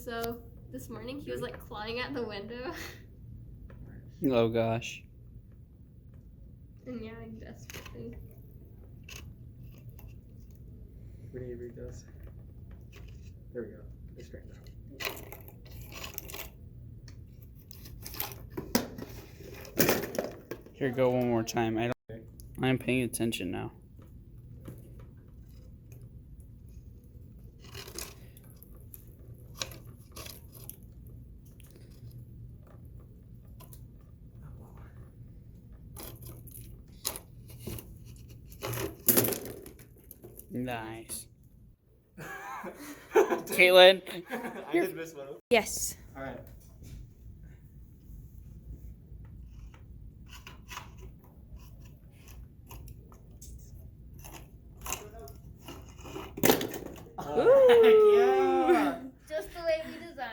so this morning he was like clawing at the window. Oh gosh. And yeah, I desperately. We need to read this. There we go. It's straightened out. Here, go one more time. I'm paying attention now. Nice. Caitlin. I did miss one. Yes. All right. Ooh.